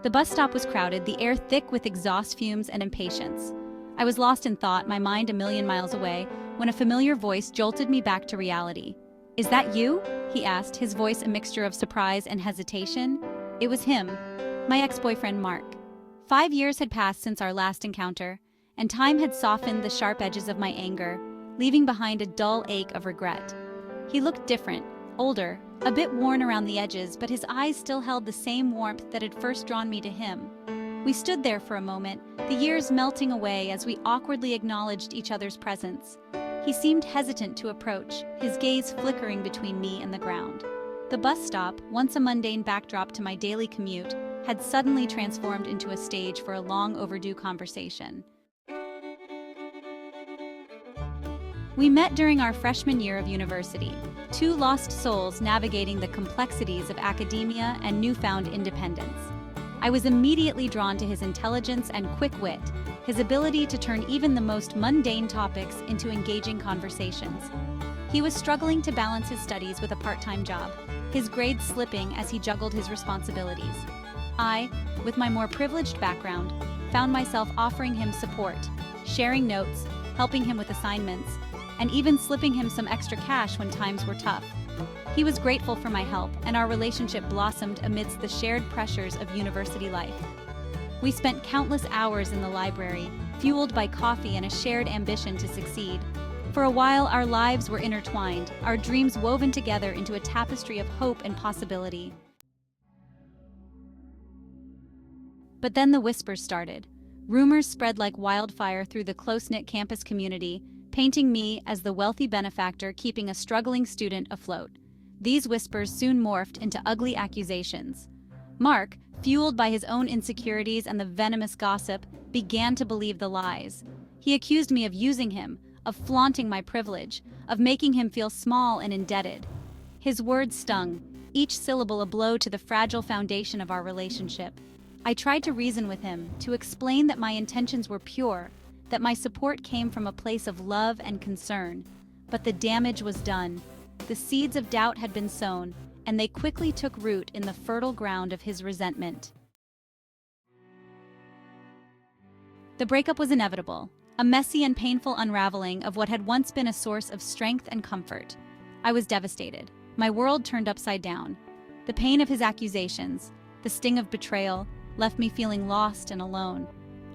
The bus stop was crowded, the air thick with exhaust fumes and impatience. I was lost in thought, my mind a million miles away, when a familiar voice jolted me back to reality. "Is that you?" he asked, his voice a mixture of surprise and hesitation. It was him, my ex-boyfriend Mark. 5 years had passed since our last encounter, and time had softened the sharp edges of my anger, leaving behind a dull ache of regret. He looked different, older, a bit worn around the edges, but his eyes still held the same warmth that had first drawn me to him. We stood there for a moment, the years melting away as we awkwardly acknowledged each other's presence. He seemed hesitant to approach, his gaze flickering between me and the ground. The bus stop, once a mundane backdrop to my daily commute, had suddenly transformed into a stage for a long overdue conversation. We met during our freshman year of university, two lost souls navigating the complexities of academia and newfound independence. I was immediately drawn to his intelligence and quick wit, his ability to turn even the most mundane topics into engaging conversations. He was struggling to balance his studies with a part-time job, his grades slipping as he juggled his responsibilities. I, with my more privileged background, found myself offering him support, sharing notes, helping him with assignments, and even slipping him some extra cash when times were tough. He was grateful for my help, and our relationship blossomed amidst the shared pressures of university life. We spent countless hours in the library, fueled by coffee and a shared ambition to succeed. For a while, our lives were intertwined, our dreams woven together into a tapestry of hope and possibility. But then the whispers started. Rumors spread like wildfire through the close-knit campus community, painting me as the wealthy benefactor keeping a struggling student afloat. These whispers soon morphed into ugly accusations. Mark, fueled by his own insecurities and the venomous gossip, began to believe the lies. He accused me of using him, of flaunting my privilege, of making him feel small and indebted. His words stung, each syllable a blow to the fragile foundation of our relationship. I tried to reason with him, to explain that my intentions were pure, that my support came from a place of love and concern. But the damage was done. The seeds of doubt had been sown, and they quickly took root in the fertile ground of his resentment. The breakup was inevitable, a messy and painful unraveling of what had once been a source of strength and comfort. I was devastated. My world turned upside down. The pain of his accusations, the sting of betrayal, left me feeling lost and alone.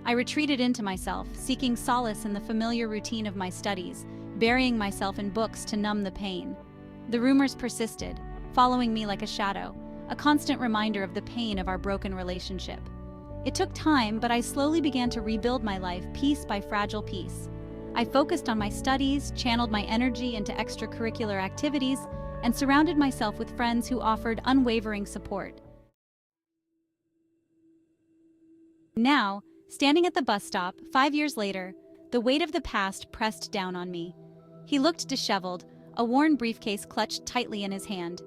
I retreated into myself, seeking solace in the familiar routine of my studies, burying myself in books to numb the pain. The rumors persisted, following me like a shadow, a constant reminder of the pain of our broken relationship. It took time, but I slowly began to rebuild my life piece by fragile piece. I focused on my studies, channeled my energy into extracurricular activities, and surrounded myself with friends who offered unwavering support. Now, standing at the bus stop, 5 years later, the weight of the past pressed down on me. He looked disheveled, a worn briefcase clutched tightly in his hand.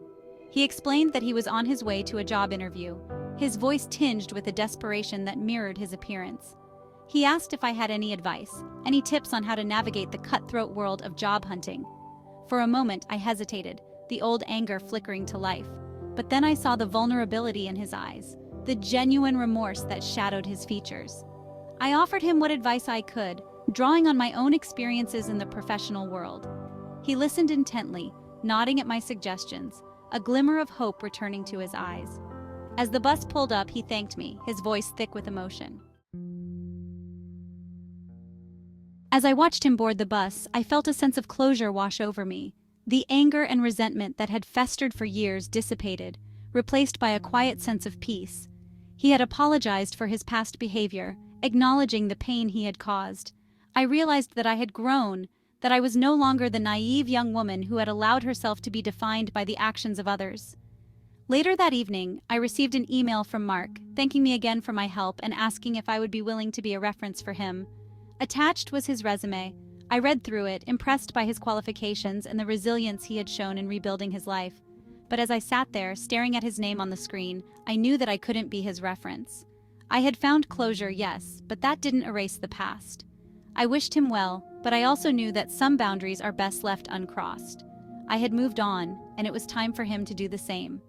He explained that he was on his way to a job interview, his voice tinged with a desperation that mirrored his appearance. He asked if I had any advice, any tips on how to navigate the cutthroat world of job hunting. For a moment, I hesitated, the old anger flickering to life. But then I saw the vulnerability in his eyes, the genuine remorse that shadowed his features. I offered him what advice I could, drawing on my own experiences in the professional world. He listened intently, nodding at my suggestions, a glimmer of hope returning to his eyes. As the bus pulled up, he thanked me, his voice thick with emotion. As I watched him board the bus, I felt a sense of closure wash over me. The anger and resentment that had festered for years dissipated, replaced by a quiet sense of peace. He had apologized for his past behavior, acknowledging the pain he had caused. I realized that I had grown, that I was no longer the naive young woman who had allowed herself to be defined by the actions of others. Later that evening, I received an email from Mark, thanking me again for my help and asking if I would be willing to be a reference for him. Attached was his resume. I read through it, impressed by his qualifications and the resilience he had shown in rebuilding his life. But as I sat there, staring at his name on the screen, I knew that I couldn't be his reference. I had found closure, yes, but that didn't erase the past. I wished him well, but I also knew that some boundaries are best left uncrossed. I had moved on, and it was time for him to do the same.